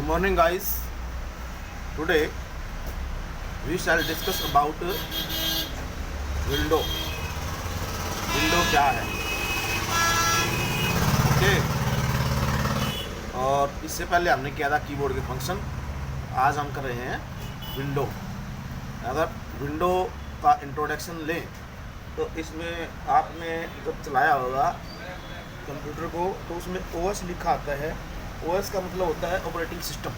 morning, guys. Today we shall discuss about window. Window क्या है? Okay और इससे पहले हमने किया था कीबोर्ड के फंक्शन. आज हम कर रहे हैं विंडो. अगर विंडो का इंट्रोडक्शन लें तो इसमें आपने जब चलाया होगा कंप्यूटर को तो उसमें ओएस लिखा आता है. ओएस का मतलब होता है ऑपरेटिंग सिस्टम.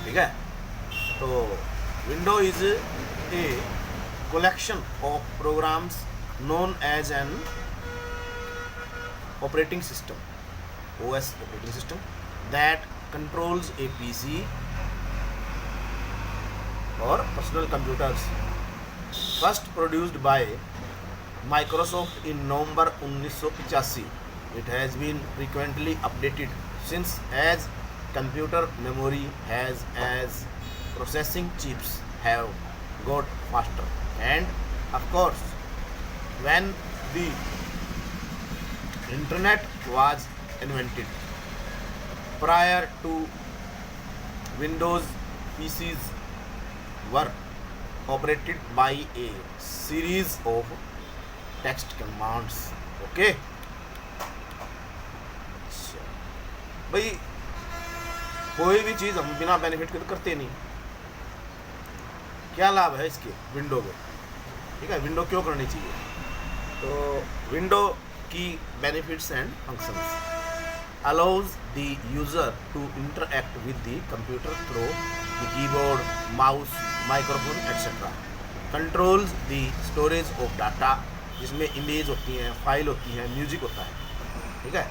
ठीक है. तो window is a collection of programs known as an operating system, OS operating system, that controls a PC or personal computers. First produced by Microsoft in November 1985, it has been frequently updated since as computer memory has as processing chips have got faster. And of course, when the internet was invented, prior to Windows, PCs were operated by a series of text commands. Okay, भाई कोई भी चीज़ हम बिना benefit के तो करते नहीं. क्या लाभ है इसके विंडो के? ठीक है, विंडो क्यों करनी चाहिए? तो विंडो की benefits and functions. Allows the user to interact with the computer through the keyboard, mouse, microphone etcetera. Controls the storage of data, जिसमें इमेज होती हैं, फाइल होती हैं, म्यूजिक होता है. ठीक है.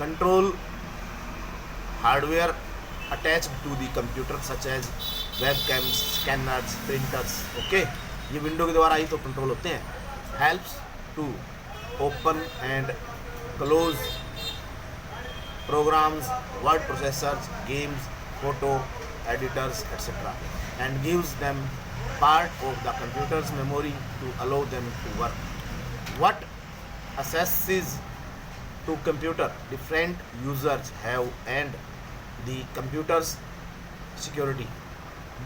Control hardware attached to the computer such as webcams, scanners, printers. Okay, ये विंडो के द्वारा ही तो कंट्रोल होते हैं. Helps to open and close programs, word processors, games, photo editors etcetera, and gives them part of the computer's memory to allow them to work. What accesses to computer different users have, and the computer's security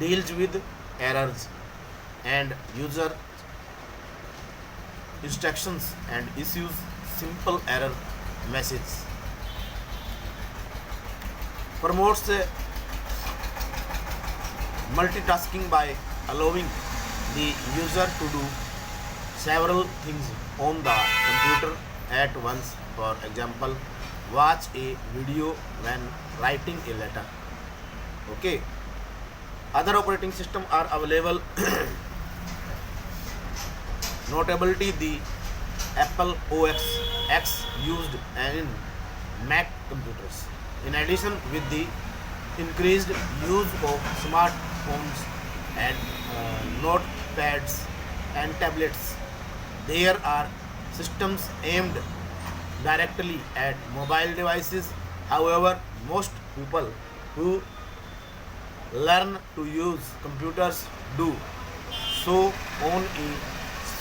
deals with errors and user instructions and issues simple error messages. Promotes multitasking by allowing the user to do several things on the computer at once. For example, watch a video when writing a letter. Okay. Other operating systems are available. Notability, the Apple OS X used in Mac computers. In addition, with the increased use of smartphones and notepads and tablets, there are systems aimed directly at mobile devices. However, most people who learn to use computers do so on a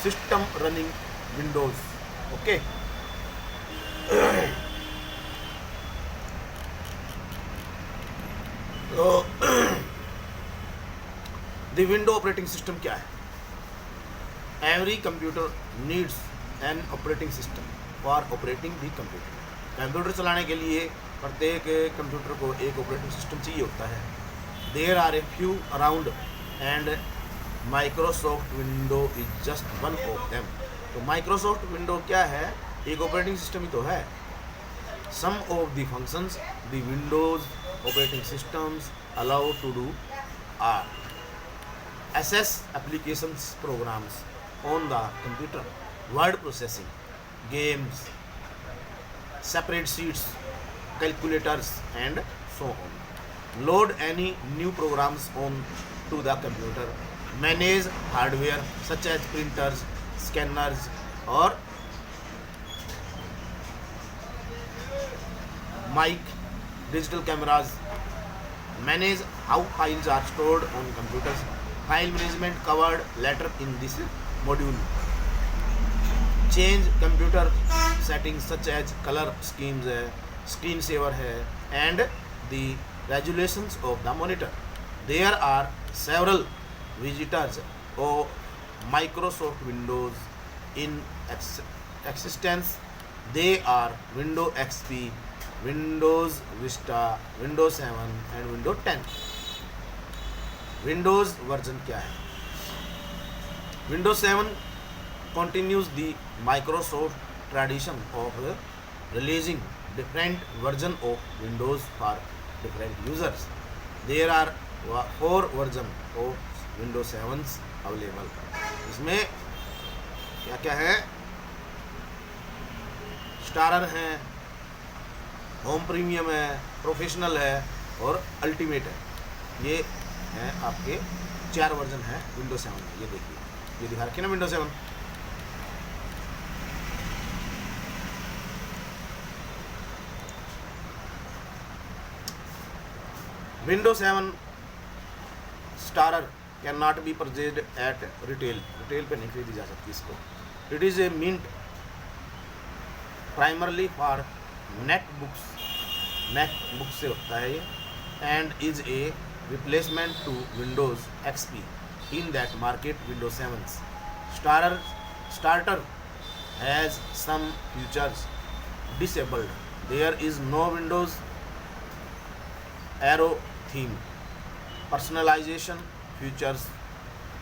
system running Windows. Okay. तो the window operating system क्या है? Every computer needs an operating system for operating the computer. Computer चलाने के लिए प्रत्येक computer को एक operating system चाहिए होता है. There are a few around and Microsoft Windows is just one of them. तो Microsoft Windows क्या है? एक ऑपरेटिंग सिस्टम ही तो है. Some of the functions the Windows operating systems allow to do are access applications programs on the computer, word processing, games, spreadsheets, calculators, and so on. Load any new programs on to the computer, manage hardware such as printers, scanners, or mic, digital cameras, manage how files are stored on computers. File management covered later in this module. Change computer settings such as color schemes, screen saver है and the resolutions of the monitor. There are several visitors of Microsoft Windows in existence. They are Windows XP, Windows Vista, Windows 7 and Windows 10. Windows version क्या है? Windows 7 continues the Microsoft tradition of releasing different version of Windows for different users. There are 4 versions of Windows 7 available. इसमें क्या क्या है? Starrer है, home premium है, professional है और अल्टीमेट है. ये हैं आपके 4 वर्जन हैं विंडोज 7 में. ये देखिए, ये दिखा रखे ना Windows 7. Windows 7 starter can not be purchased at retail. Retail पे नहीं खरीदी जा सकती इसको. It is a meant primarily for netbooks. Netbook से होता है ये. And is a replacement to Windows XP in that market Windows 7. Starter has some features disabled. There is no Windows arrow theme. Personalization features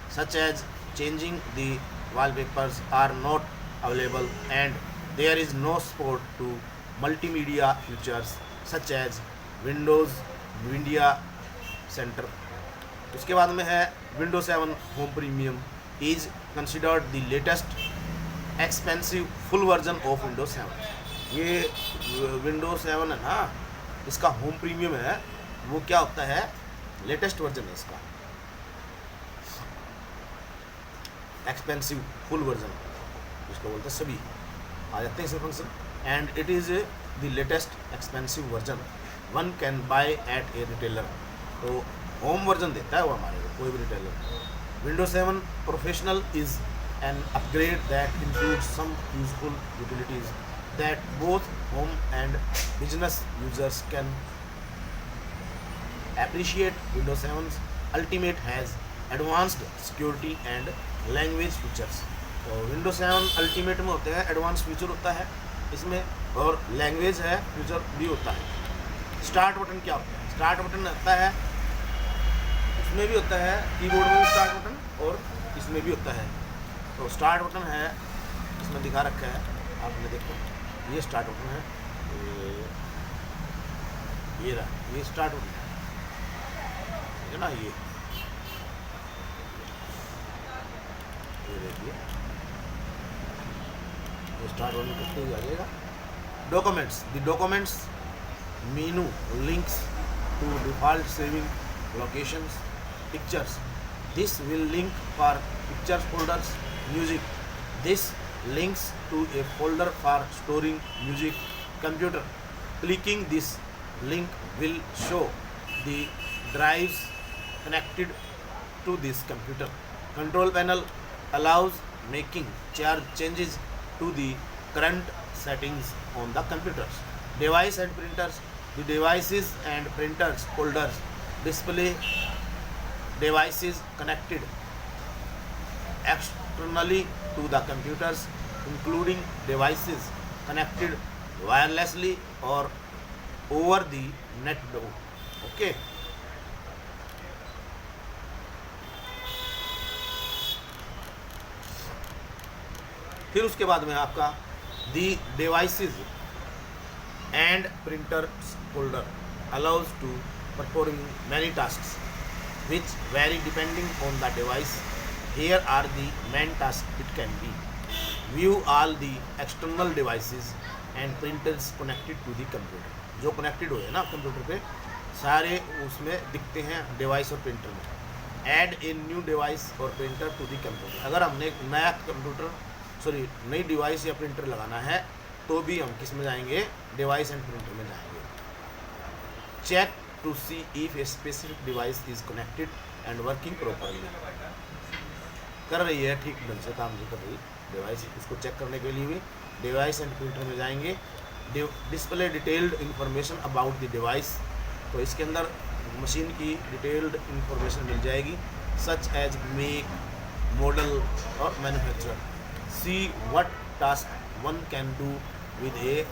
such as changing the wallpapers are not available, and there is no support to multimedia features such as Windows Media Center. उसके बाद में है Windows 7 Home Premium is considered the latest expensive full version of Windows 7. ये Windows 7 है ना, इसका home premium है, वो क्या होता है, लेटेस्ट वर्जन है इसका, एक्सपेंसिव फुल वर्जन इसको बोलते हैं. सभी आ जाते हैं इसमें function. And it is the latest expensive version one can buy at a retailer. तो होम वर्जन देता है वो हमारे को कोई भी retailer. Windows 7 Professional is an upgrade that includes some useful utilities that both home and business users can appreciate. Windows 7's Ultimate has advanced security and language features. तो Windows 7 Ultimate में होते हैं एडवांस फीचर होता है इसमें, और language है feature भी होता है. स्टार्ट बटन क्या होता है? स्टार्ट बटन होता है, इसमें भी होता है, कीबोर्ड में भी स्टार्ट बटन और इसमें भी होता है. तो स्टार्ट बटन है, इसमें दिखा रखा है आपने, देखो ये स्टार्ट बटन है, ये रहा, ये स्टार्ट बटन है ना, ये देखिए, ये स्टार्ट बटन करते ही आ जाएगा. Documents, the documents menu links to default saving locations. Pictures, this will link for pictures folders. Music, this links to a folder for storing music. Computer, clicking this link will show the drives connected to this computer. Control panel allows making changes to the current settings on the computers. Device and printers, the devices and printers folders display devices connected externally to the computers, including devices connected wirelessly or over the network. Okay. फिर उसके बाद में आपका the devices and printers folder allows to perform many tasks which vary depending on the device. Here are the main tasks it can be. View all the external devices and printers connected to the computer. जो connected हुए ना computer पे, सारे उसमें दिखते हैं device और printer में. Add a new device or printer to the computer. अगर हमने एक नया कंप्यूटर नई डिवाइस या प्रिंटर लगाना है तो भी हम किस में जाएंगे, डिवाइस एंड प्रिंटर में जाएंगे. Check to see if a specific device is connected and working properly. कर रही है ठीक ढंग से काम जो कर रही डिवाइस, इसको चेक करने के लिए भी डिवाइस एंड प्रिंटर में जाएंगे. Display detailed information about the device, तो इसके अंदर मशीन की डिटेल्ड इंफॉर्मेशन मिल जाएगी, सच एज मेक, मॉडल और manufacturer. See what task one can do with A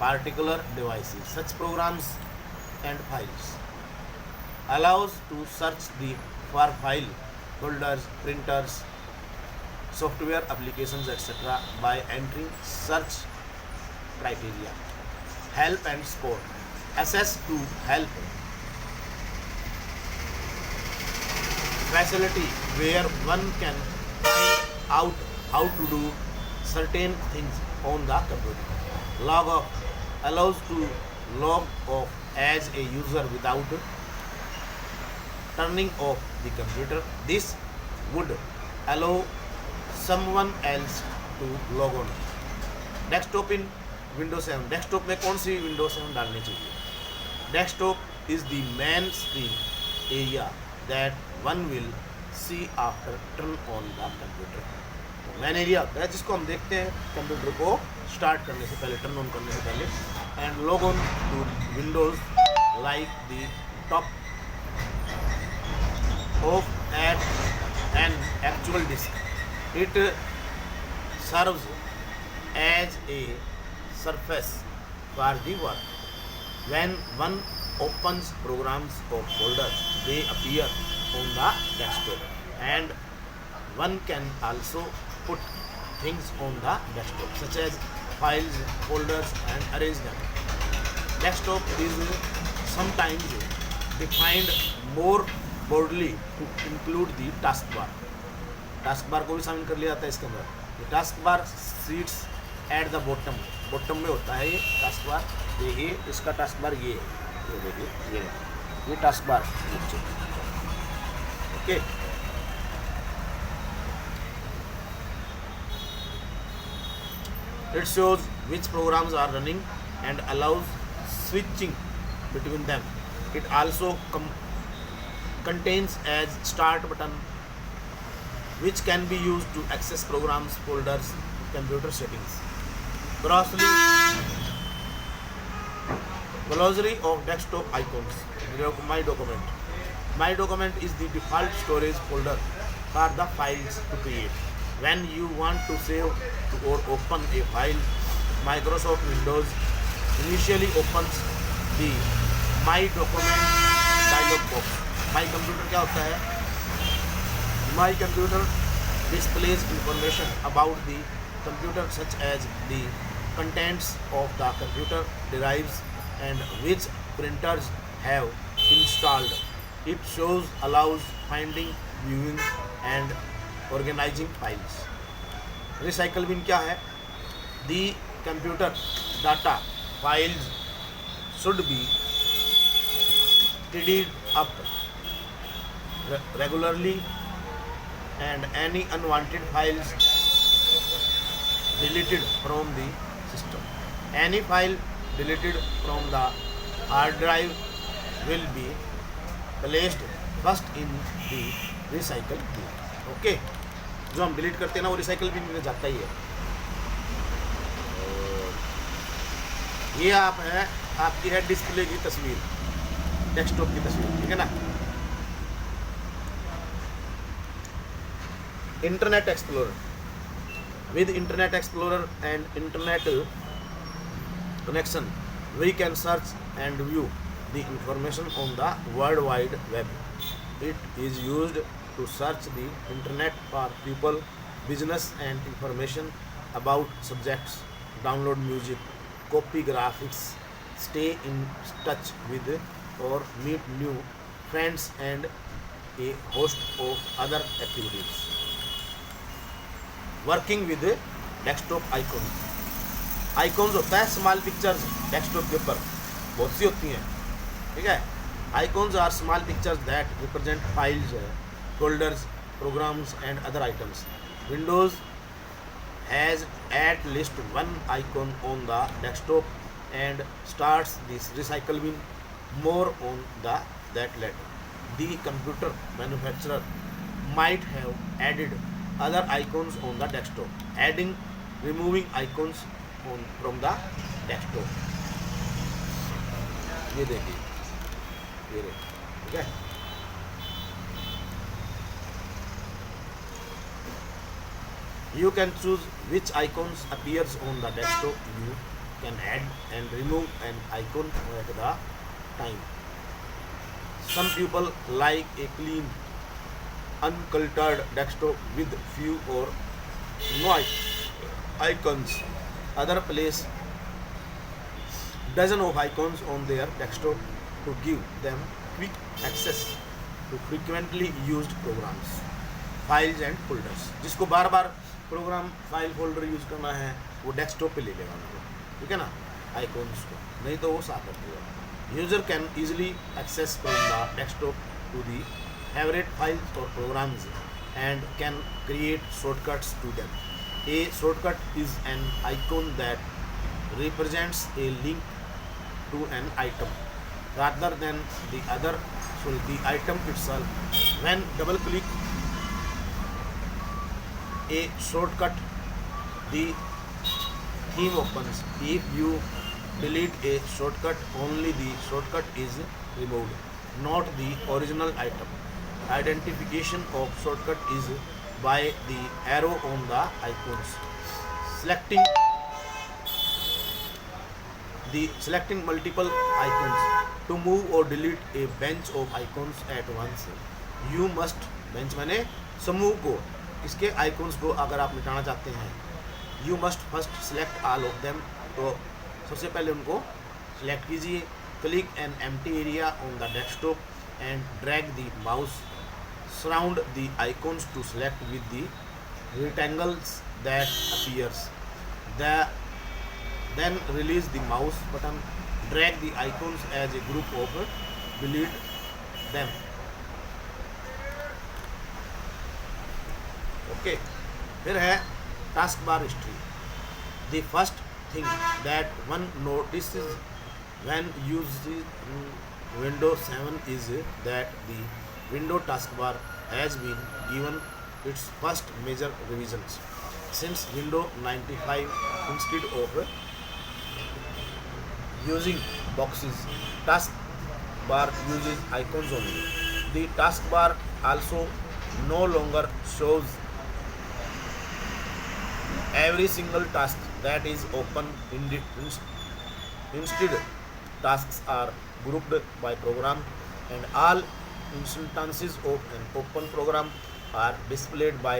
particular devices. Such programs and files allows to search the for file folders, printers, software applications, etc. by entering search criteria. Help and support. Access to help facility where one can find out how to do certain things on the computer. Log off allows to log off as a user without turning off the computer. This would allow someone else to log on. Desktop in Windows 7. Desktop में कौन सी Windows 7 डालनी चाहिए? Desktop is the main screen area that one will see after turn on the computer. Man area होता है जिसको हम देखते हैं कंप्यूटर को स्टार्ट करने से पहले, टर्न ऑन करने से पहले. And log on to Windows like the top of at an actual disk. It serves as a surface for the work. When one opens programs or folders, they appear on the desktop, and one can also put things on the desktop such as files, folders, and arrange them. Desktop is sometimes defined more broadly to include the taskbar. taskbar को भी शामिल कर लिया जाता है इसके अंदर. ये taskbar sits at the bottom में होता है ये taskbar. ये इसका taskbar ये है, ये देखिए ये taskbar नीचे. Okay, it shows which programs are running and allows switching between them. It also contains as start button which can be used to access programs, folders, computer settings. Glossary of desktop icons. My document. My document is the default storage folder for the files to create. When you want to save or open a file, Microsoft Windows initially opens the My Document dialog box. My Computer क्या होता है? My Computer displays information about the computer such as the contents of the computer, drives, and which printers have installed. It allows finding, viewing, and organizing files. Recycle bin क्या है? The computer data files should be tidied up regularly, and any unwanted files deleted from the system. Any file deleted from the hard drive will be placed first in the recycle bin. Okay, जो हम delete करते हैं ना वो recycle bin में जाता ही है. ये आपकी है डिस्प्ले की तस्वीर, डेस्कटॉप की तस्वीर, ठीक है ना. Internet explorer. With internet explorer and internet connection we can search and view the information on the World Wide Web. It is used to search the internet for people, business, and information about subjects, download music, copy graphics, stay in touch with or meet new friends, and a host of other activities. Working with desktop icons. Icons होता है small pictures desktop के ऊपर बहुत सी होती हैं, ठीक है. Icons are small pictures that represent files, folders, programs and other items. Windows has at least one icon on the desktop and starts this recycle bin more on the that later. The computer manufacturer might have added other icons on the desktop. Adding, removing icons from the desktop. ये देखिए, ये देखिए, ठीक है। You can choose which icons appears on the desktop. You can add and remove an icon at the time. Some people like a clean, uncluttered desktop with few or no icons. Other place dozen of icons on their desktop to give them quick access to frequently used programs, files and folders. जिसको बार बार program file folder use करना है वो desktop पे ले लेगा उनको, ठीक है ना, आइकॉन्स को, नहीं तो वो साथ रखेगा। User can easily access from the desktop to the favourite files और programs and can create shortcuts to them. A shortcut is an icon that represents a link to an item rather than the item itself. When double click a shortcut, the theme opens. If you delete a shortcut, only the shortcut is removed, not the original item. Identification of shortcut is by the arrow on the icons. Selecting multiple icons. To move or delete a bunch of icons at once, you must bench माने समूह को, इसके icons को अगर आप मिटाना चाहते हैं, you must first select all of them. तो सबसे पहले उनको select कीजिए. Click an empty area on the desktop and drag the mouse. Surround the icons to select with the rectangles that appears. Then release the mouse button. Drag the icons as a group of delete them. Okay. फिर है task bar history. The first thing that one notices when using Windows 7 is that the window taskbar has been given its first major revisions. Since Windows 95, instead of using boxes, taskbar uses icons only. The taskbar also no longer shows every single task that is open. Instead, tasks are grouped by program, and all instances of an open program are displayed by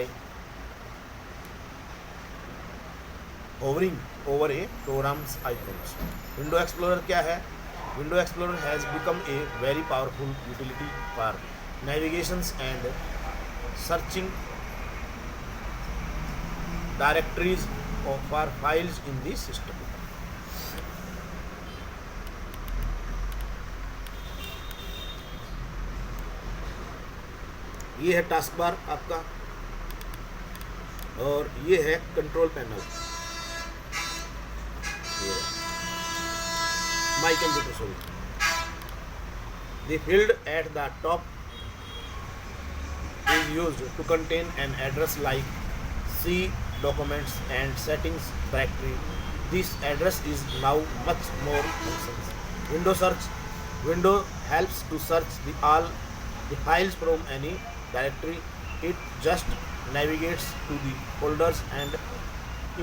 hovering over a program's icons. Window Explorer क्या है? Window Explorer has become a very powerful utility for navigations and searching directories for files in the system. ये है task bar आपका, और ये है control panel. My computer, sorry. The field at the top is used to contain an address like C, documents and settings directory. This address is now much more functions. Window search. Window helps to search all the files from any directory. It just navigates to the folders and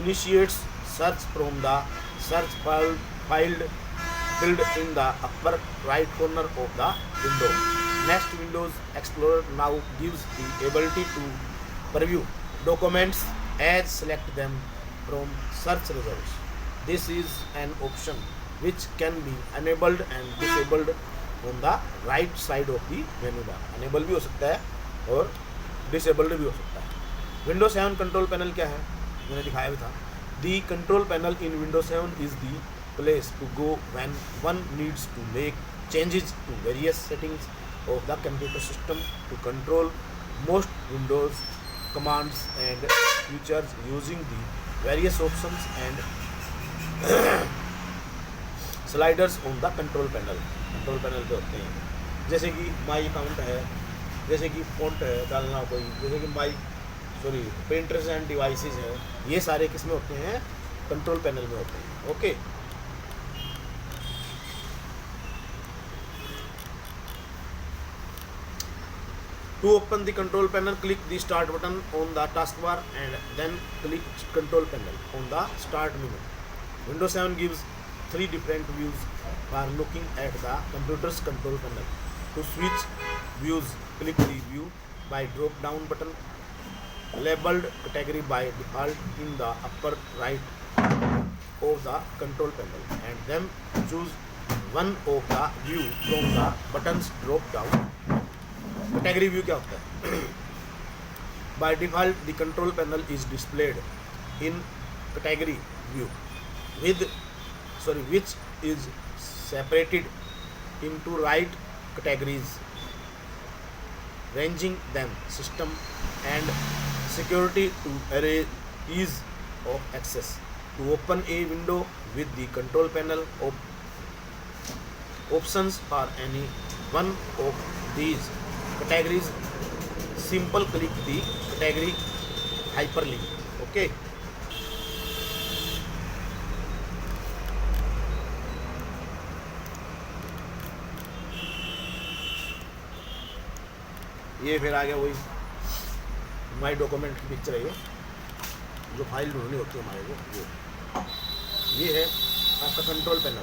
initiates search from the search field filled in the upper right corner of the window. Next, Windows Explorer now gives the ability to preview documents as select them from search results. This is an option which can be enabled and disabled on the right side of the menu bar. Enable भी हो सकता है और disabled भी हो सकता है। Windows 7 control panel क्या है, मैंने दिखाया भी था। The control panel in Windows 7 is the place to go when one needs to make changes to various settings of the computer system to control most Windows commands and features using the various options and sliders on the control panel. Control panel पे होते हैं, जैसे कि my account है, जैसे कि font है डालना कोई, जैसे कि प्रिंटर्स एंड डिवाइसेस है, ये सारे किस में होते हैं, कंट्रोल पैनल में होते हैं। Okay, To open the control panel, click the start button on the taskbar and then click control panel on the start menu. Windows 7 gives three different views for looking at the computer's control panel. To switch views, click the view by drop down button labeled category by default in the upper right of the control panel and then choose one of the view from the buttons drop down. Category view क्या होता है? By default the control panel is displayed in category view which is separated into right categories ranging them system and security to array ease of access. To open a window with the control panel options for any one of these categories, simple click the category hyperlink. Okay. ये फिर आ गया वही माई document की picture है, ये जो file ढूंढनी होती है हमारे को, ये है आपका कंट्रोल पैनल।